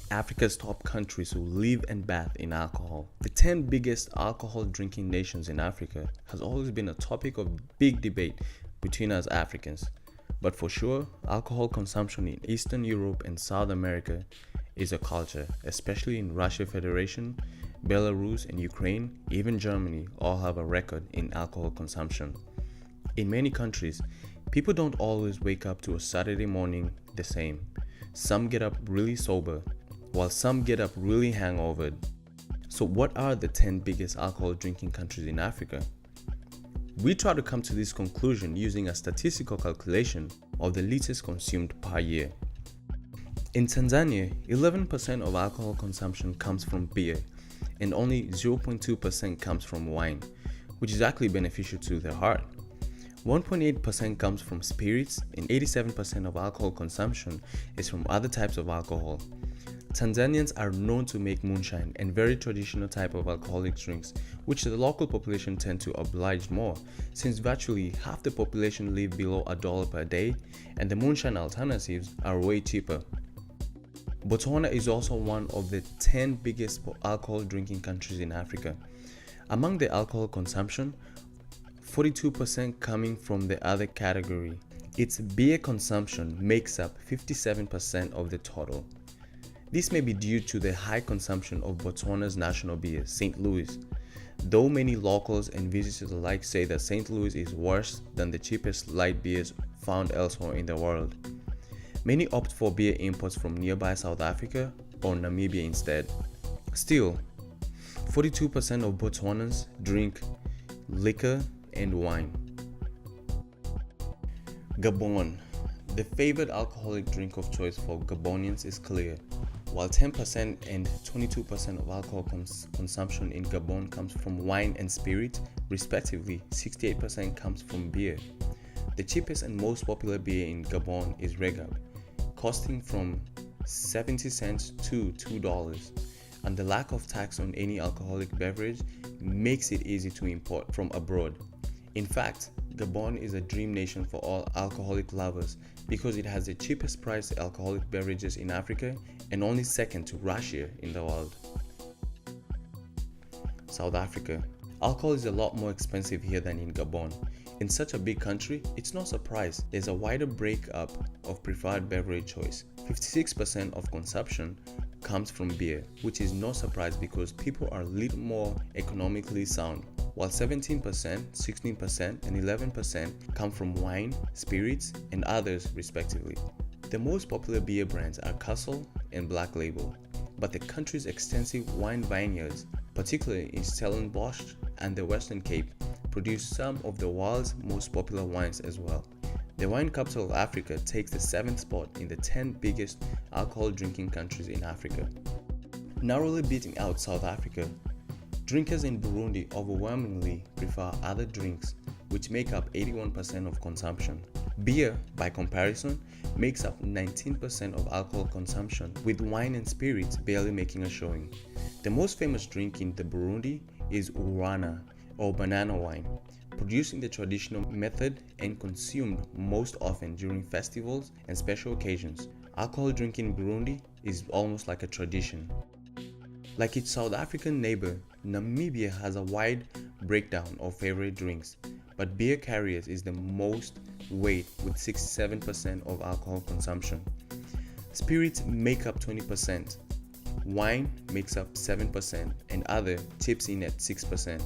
Africa's top countries who live and bathe in alcohol. The 10 biggest alcohol drinking nations in Africa has always been a topic of big debate between us Africans. But for sure, alcohol consumption in Eastern Europe and South America is a culture, especially in Russia Federation, Belarus and Ukraine, even Germany all have a record in alcohol consumption. In many countries, people don't always wake up to a Saturday morning the same. Some get up really sober, while some get up really hangovered. So what are the 10 biggest alcohol drinking countries in Africa? We try to come to this conclusion using a statistical calculation of the liters consumed per year. In Tanzania, 11% of alcohol consumption comes from beer, and only 0.2% comes from wine, which is actually beneficial to the heart. 1.8% comes from spirits, and 87% of alcohol consumption is from other types of alcohol. Tanzanians are known to make moonshine and very traditional type of alcoholic drinks, which the local population tend to oblige more, since virtually half the population live below $1 per day, and the moonshine alternatives are way cheaper. Botswana is also one of the 10 biggest alcohol drinking countries in Africa. Among the alcohol consumption, 42% coming from the other category. Its beer consumption makes up 57% of the total. This may be due to the high consumption of Botswana's national beer, St. Louis, though many locals and visitors alike say that St. Louis is worse than the cheapest light beers found elsewhere in the world. Many opt for beer imports from nearby South Africa or Namibia instead. Still, 42% of Botswanans drink liquor and wine. Gabon. The favored alcoholic drink of choice for Gabonians is clear. While 10% and 22% of alcohol consumption in Gabon comes from wine and spirit, respectively, 68% comes from beer. The cheapest and most popular beer in Gabon is Regab, costing from 70 cents to $2, and the lack of tax on any alcoholic beverage makes it easy to import from abroad. In fact, Gabon is a dream nation for all alcoholic lovers because it has the cheapest priced alcoholic beverages in Africa and only second to Russia in the world. South Africa. Alcohol is a lot more expensive here than in Gabon. In such a big country, it's no surprise there's a wider breakup of preferred beverage choice. 56% of consumption comes from beer, which is no surprise because people are a little more economically sound, while 17%, 16%, and 11% come from wine, spirits, and others respectively. The most popular beer brands are Castle and Black Label, but the country's extensive wine vineyards, particularly in Stellenbosch and the Western Cape, produce some of the world's most popular wines as well. The wine capital of Africa takes the 7th spot in the 10 biggest alcohol drinking countries in Africa. Narrowly beating out South Africa, drinkers in Burundi overwhelmingly prefer other drinks, which make up 81% of consumption. Beer, by comparison, makes up 19% of alcohol consumption, with wine and spirits barely making a showing. The most famous drink in the Burundi is Urana, or banana wine, produced in the traditional method and consumed most often during festivals and special occasions. Alcohol drinking in Burundi is almost like a tradition. Like its South African neighbor, Namibia has a wide breakdown of favorite drinks, but beer carries is the most weight with 67% of alcohol consumption. Spirits make up 20%, wine makes up 7%, and other chips in at 6%.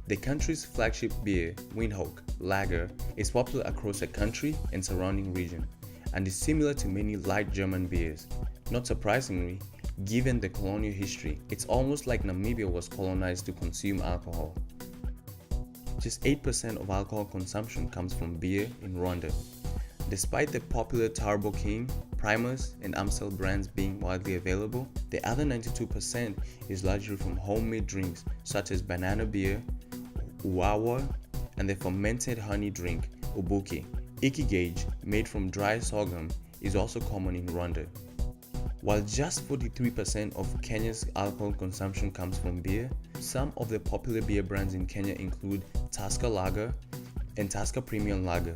The country's flagship beer, Windhoek Lager, is popular across the country and surrounding region, and is similar to many light German beers. Not surprisingly, given the colonial history, it's almost like Namibia was colonized to consume alcohol. Just 8% of alcohol consumption comes from beer in Rwanda. Despite the popular Turbo King, Primus, and Amstel brands being widely available, the other 92% is largely from homemade drinks such as banana beer, uwawa, and the fermented honey drink, ubuki. Ikigage, made from dry sorghum, is also common in Rwanda. While just 43% of Kenya's alcohol consumption comes from beer, some of the popular beer brands in Kenya include Tusker Lager and Tusker Premium Lager.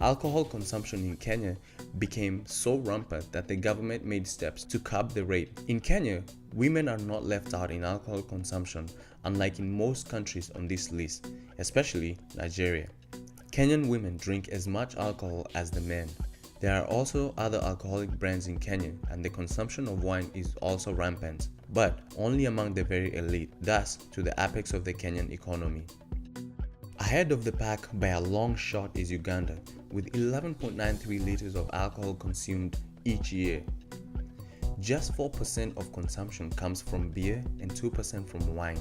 Alcohol consumption in Kenya became so rampant that the government made steps to curb the rate. In Kenya, women are not left out in alcohol consumption, unlike in most countries on this list, especially Nigeria. Kenyan women drink as much alcohol as the men. There are also other alcoholic brands in Kenya, and the consumption of wine is also rampant, but only among the very elite, thus to the apex of the Kenyan economy. Ahead of the pack by a long shot is Uganda, with 11.93 liters of alcohol consumed each year. Just 4% of consumption comes from beer and 2% from wine,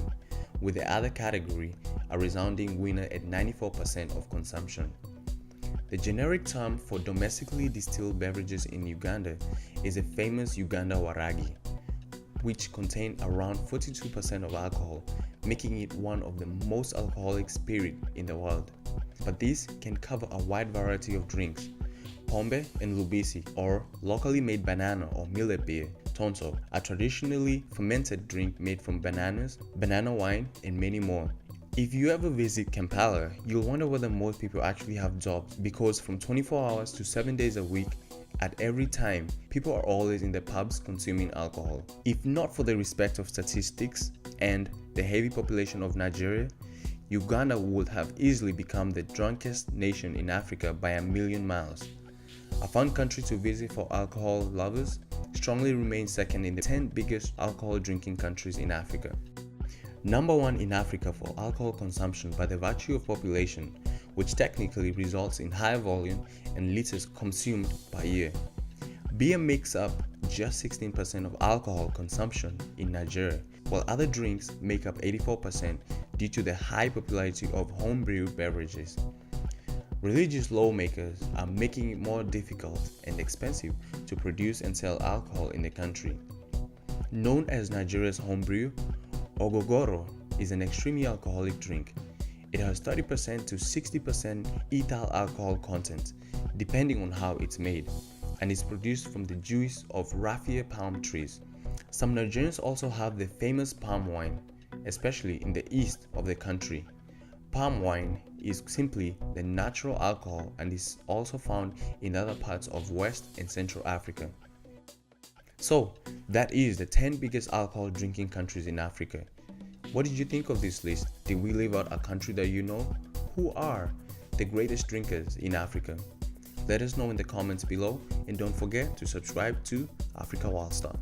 with the other category a resounding winner at 94% of consumption. The generic term for domestically distilled beverages in Uganda is a famous Uganda Waragi, which contain around 42% of alcohol, making it one of the most alcoholic spirits in the world. But these can cover a wide variety of drinks. Pombe and Lubisi, or locally made banana or millet beer, tonso, a traditionally fermented drink made from bananas, banana wine, and many more. If you ever visit Kampala, you'll wonder whether most people actually have jobs, because from 24 hours to 7 days a week, at every time, people are always in the pubs consuming alcohol. If not for the respect of statistics and the heavy population of Nigeria, Uganda would have easily become the drunkest nation in Africa by a million miles. A fun country to visit for alcohol lovers, strongly remains second in the 10 biggest alcohol drinking countries in Africa. Number 1 in Africa for alcohol consumption by the virtue of population, which technically results in high volume and liters consumed per year. Beer makes up just 16% of alcohol consumption in Nigeria, while other drinks make up 84% due to the high popularity of home-brewed beverages. Religious lawmakers are making it more difficult and expensive to produce and sell alcohol in the country. Known as Nigeria's homebrew, Ogogoro is an extremely alcoholic drink. It has 30% to 60% ethyl alcohol content, depending on how it's made, and is produced from the juice of raffia palm trees. Some Nigerians also have the famous palm wine, especially in the east of the country. Palm wine is simply the natural alcohol and is also found in other parts of West and Central Africa. So, that is the 10 biggest alcohol drinking countries in Africa. What did you think of this list? Did we leave out a country that you know? Who are the greatest drinkers in Africa? Let us know in the comments below, and don't forget to subscribe to AfricaWorldStar.